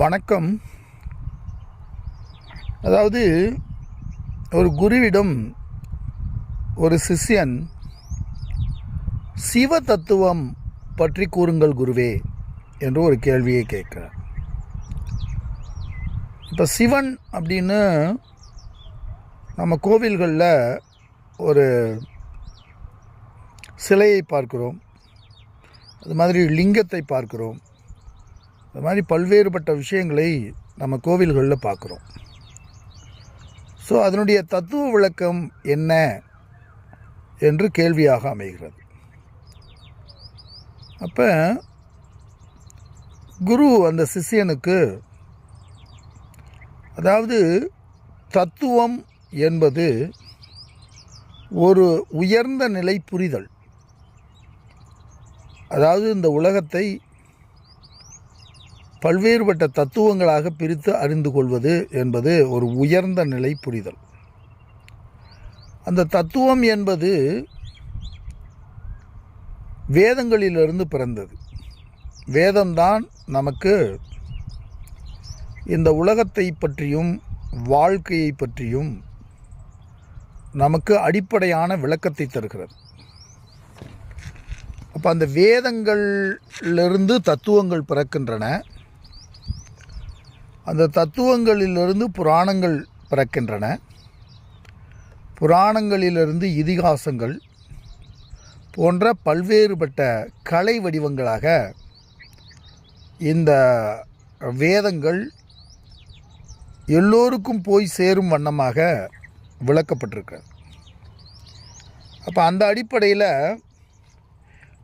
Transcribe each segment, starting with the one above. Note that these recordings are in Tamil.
வணக்கம். அதாவது ஒரு குருவிடம் ஒரு சிஷ்யன் சிவ தத்துவம் பற்றி கூறுங்கள் குருவே என்று ஒரு கேள்வியை கேட்கிறார். இப்போ சிவன் அப்படின்னு நம்ம கோவில்களில் ஒரு சிலையை பார்க்கிறோம், அது மாதிரி லிங்கத்தை பார்க்கிறோம், அது மாதிரி பல்வேறுபட்ட விஷயங்களை நம்ம கோவில்களில் பார்க்குறோம். ஸோ அதனுடைய தத்துவ விளக்கம் என்ன என்று கேள்வியாக அமைகிறது. அப்போ குரு அந்த சிஷ்யனுக்கு, அதாவது தத்துவம் என்பது ஒரு உயர்ந்த நிலை புரிதல். அதாவது இந்த உலகத்தை பல்வேறுபட்ட தத்துவங்களாக பிரித்து அறிந்து கொள்வது என்பது ஒரு உயர்ந்த நிலை புரிதல். அந்த தத்துவம் என்பது வேதங்களிலிருந்து பிறந்தது. வேதம்தான் நமக்கு இந்த உலகத்தை பற்றியும் வாழ்க்கையை பற்றியும் நமக்கு அடிப்படையான விளக்கத்தை தருகிறது. அப்போ அந்த வேதங்களிலிருந்து தத்துவங்கள் பிறக்கின்றன. அந்த தத்துவங்களிலிருந்து புராணங்கள் பிறக்கின்றன. புராணங்களிலிருந்து இதிகாசங்கள் போன்ற பல்வேறுபட்ட கலை வடிவங்களாக இந்த வேதங்கள் எல்லோருக்கும் போய் சேரும் வண்ணமாக விளக்கப்பட்டிருக்கு. அப்போ அந்த அடிப்படையில்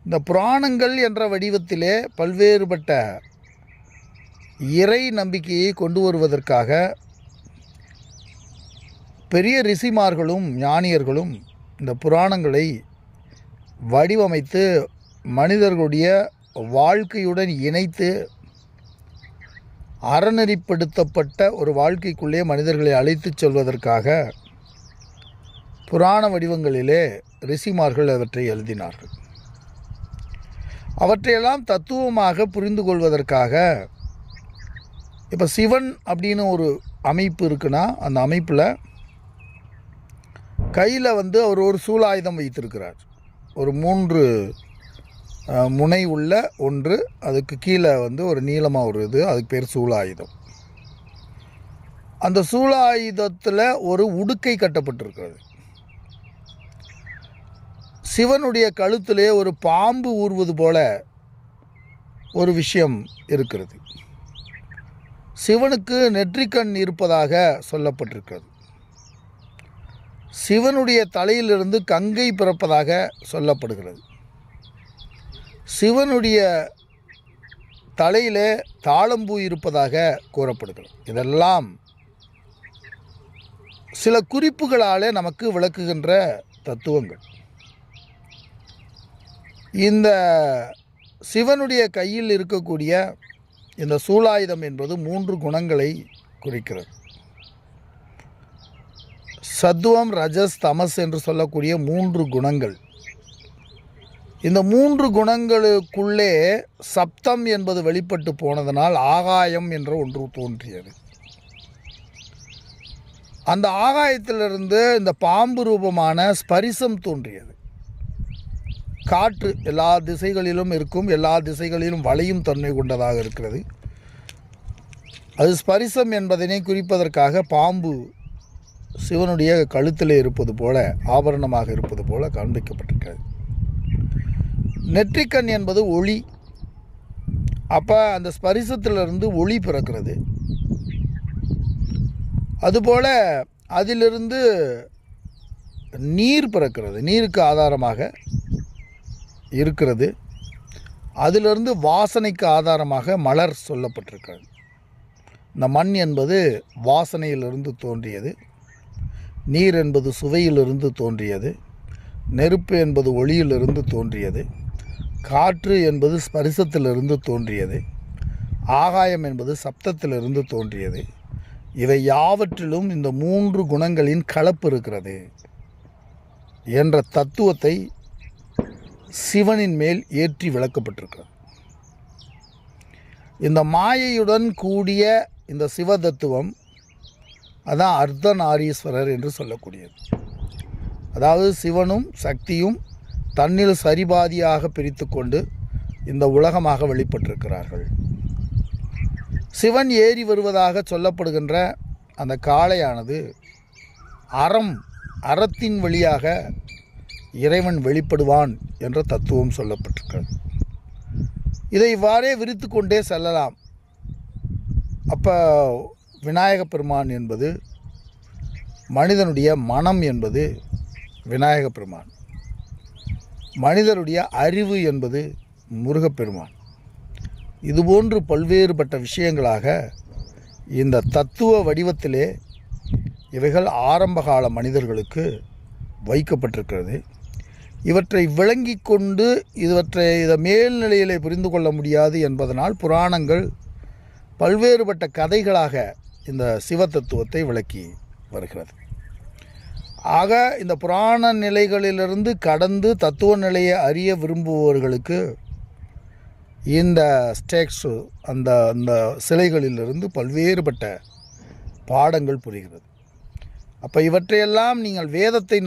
இந்த புராணங்கள் என்ற வடிவத்திலே பல்வேறுபட்ட இறை நம்பிக்கையை கொண்டு வருவதற்காக பெரிய ரிஷிமார்களும் ஞானியர்களும் இந்த புராணங்களை வடிவமைத்து மனிதர்களுடைய வாழ்க்கையுடன் இணைத்து அறநெறிப்படுத்தப்பட்ட ஒரு வாழ்க்கைக்குள்ளே மனிதர்களை அழைத்துச் செல்வதற்காக புராண வடிவங்களிலே ரிஷிமார்கள் அவற்றை எழுதினார்கள். அவற்றையெல்லாம் தத்துவமாக புரிந்து கொள்வதற்காக இப்போ சிவன் அப்படின்னு ஒரு அமைப்பு இருக்குன்னா, அந்த அமைப்பில் கையில் அவர் ஒரு சூலாயுதம் வைத்திருக்கிறார். ஒரு 3 முனை உள்ள ஒன்று, அதுக்கு கீழே ஒரு நீளமாக ஒரு அதுக்கு பேர் சூலாயுதம். அந்த சூலாயுதத்தில் ஒரு உடுக்கை கட்டப்பட்டிருக்கிறது. சிவனுடைய கழுத்திலே ஒரு பாம்பு ஊறுவது போல ஒரு விஷயம் இருக்கிறது. சிவனுக்கு நெற்றிக்கண் இருப்பதாக சொல்லப்பட்டிருக்கிறது. சிவனுடைய தலையிலிருந்து கங்கை பிறப்பதாக சொல்லப்படுகிறது. சிவனுடைய தலையிலே தாளம்பூ இருப்பதாக கூறப்படுகிறது. இதெல்லாம் சில குறிப்புகளாலே நமக்கு விளக்குகின்ற தத்துவங்கள். இந்த சிவனுடைய கையில் இருக்கக்கூடிய இந்த சூலாயுதம் என்பது 3 குணங்களை குறிக்கிறது. சத்துவம், ரஜஸ், தமஸ் என்று சொல்லக்கூடிய 3 குணங்கள். இந்த 3 குணங்களுக்குள்ளே சப்தம் என்பது வெளிப்பட்டு போனதனால் ஆகாயம் என்ற ஒன்று தோன்றியது. அந்த ஆகாயத்திலிருந்து இந்த பாம்பு ரூபமான ஸ்பரிசம் தோன்றியது. காற்று எல்லா திசைகளிலும் இருக்கும், எல்லா திசைகளிலும் வளையும் தன்மை கொண்டதாக இருக்கிறது. அது ஸ்பரிசம் என்பதனை குறிப்பதற்காக பாம்பு சிவனுடைய கழுத்தில் இருப்பது போல, ஆபரணமாக இருப்பது போல காண்பிக்கப்பட்டிருக்கிறது. நெற்றிக்கண் என்பது ஒளி. அப்போ அந்த ஸ்பரிசத்திலிருந்து ஒளி பிறக்கிறது. அதுபோல் அதிலிருந்து நீர் பிறக்கிறது, நீருக்கு ஆதாரமாக இருக்கிறது. அதிலிருந்து வாசனைக்கு ஆதாரமாக மலர் சொல்லப்பட்டிருக்கிறது. இந்த மண் என்பது வாசனையிலிருந்து தோன்றியது, நீர் என்பது சுவையிலிருந்து தோன்றியது, நெருப்பு என்பது ஒளியிலிருந்து தோன்றியது, காற்று என்பது ஸ்பரிசத்திலிருந்து தோன்றியது, ஆகாயம் என்பது சப்தத்திலிருந்து தோன்றியது. இவை யாவற்றிலும் இந்த 3 குணங்களின் கலப்பு இருக்கிறது என்ற தத்துவத்தை சிவனின் மேல் ஏற்றி விளக்கப்பட்டிருக்கிறது. இந்த மாயையுடன் கூடிய இந்த சிவ தத்துவம் அதான் அர்த்தநாரீஸ்வரர் என்று சொல்லக்கூடியது. அதாவது சிவனும் சக்தியும் தன்னில் சரிபாதியாக பிரித்து கொண்டு இந்த உலகமாக வெளிப்பட்டிருக்கிறார்கள். சிவன் ஏறி வருவதாக சொல்லப்படுகின்ற அந்த காளையானது அறத்தின் வழியாக இறைவன் வெளிப்படுவான் என்ற தத்துவம் சொல்லப்பட்டிருக்கிறது. இதை இவ்வாறே விரித்து கொண்டே செல்லலாம். அப்போ விநாயக பெருமான் என்பது, மனிதனுடைய மனம் என்பது விநாயக பெருமான், மனிதருடைய அறிவு என்பது முருகப்பெருமான். இதுபோன்று பல்வேறுபட்ட விஷயங்களாக இந்த தத்துவ வடிவத்திலே இவைகள் ஆரம்பகால மனிதர்களுக்கு வைக்கப்பட்டிருக்கிறது. இவற்றை விளங்கி கொண்டு இதை மேல்நிலையிலே புரிந்து கொள்ள முடியாது என்பதனால் புராணங்கள் பல்வேறுபட்ட கதைகளாக இந்த சிவ தத்துவத்தை விளக்கி வருகிறது. ஆக இந்த புராண நிலைகளிலிருந்து கடந்து தத்துவ நிலையை அறிய விரும்புபவர்களுக்கு இந்த ஸ்டேக்ஸு அந்த அந்த சிலைகளிலிருந்து பல்வேறுபட்ட பாடங்கள் புரிகிறது. அப்போ இவற்றையெல்லாம் நீங்கள் வேதத்தை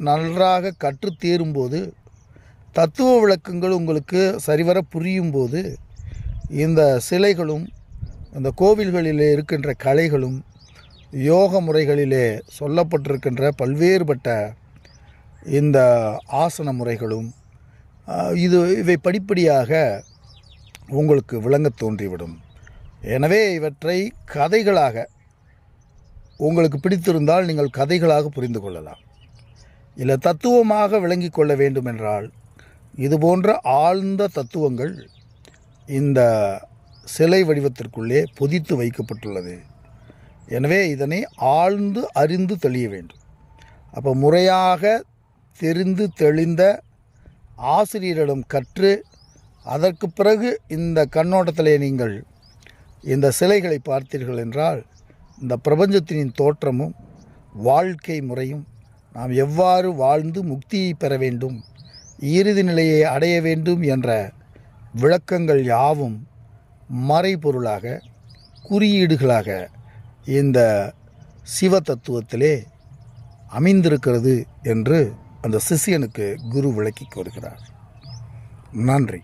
நன்றாக கற்று தேரும்போது, தத்துவ விளக்கங்கள் உங்களுக்கு சரிவர புரியும்போது, இந்த சிலைகளும் இந்த கோவில்களிலே இருக்கின்ற கலைகளும் யோக முறைகளிலே சொல்லப்பட்டிருக்கின்ற பல்வேறுபட்ட இந்த ஆசன முறைகளும் இவை படிப்படியாக உங்களுக்கு விளங்க தோன்றிவிடும். எனவே இவற்றை கதைகளாக உங்களுக்கு பிடித்திருந்தால் நீங்கள் கதைகளாக புரிந்து கொள்ளலாம். இல்லை தத்துவமாக விளங்கி கொள்ள வேண்டும் என்றால் இதுபோன்ற ஆழ்ந்த தத்துவங்கள் இந்த சிலை வடிவத்திற்குள்ளே பொதித்து வைக்கப்பட்டுள்ளது. எனவே இதனை ஆழ்ந்து அறிந்து தெளிய வேண்டும். அப்போ முறையாக தெரிந்து தெளிந்த ஆசிரியரிடம் கற்று அதற்கு பிறகு இந்த கண்ணோட்டத்திலே நீங்கள் இந்த சிலைகளை பார்த்தீர்கள் என்றால் இந்த பிரபஞ்சத்தின் தோற்றமும் வாழ்க்கை முறையும், நாம் எவ்வாறு வாழ்ந்து முக்தியை பெற வேண்டும், இறுதி நிலையை அடைய வேண்டும் என்ற விளக்கங்கள் யாவும் மறைபொருளாக குறியீடுகளாக இந்த சிவ தத்துவத்திலே அமைந்திருக்கிறது என்று அந்த சிஷ்யனுக்கு குரு விளக்கி கூறுகிறார். நன்றி.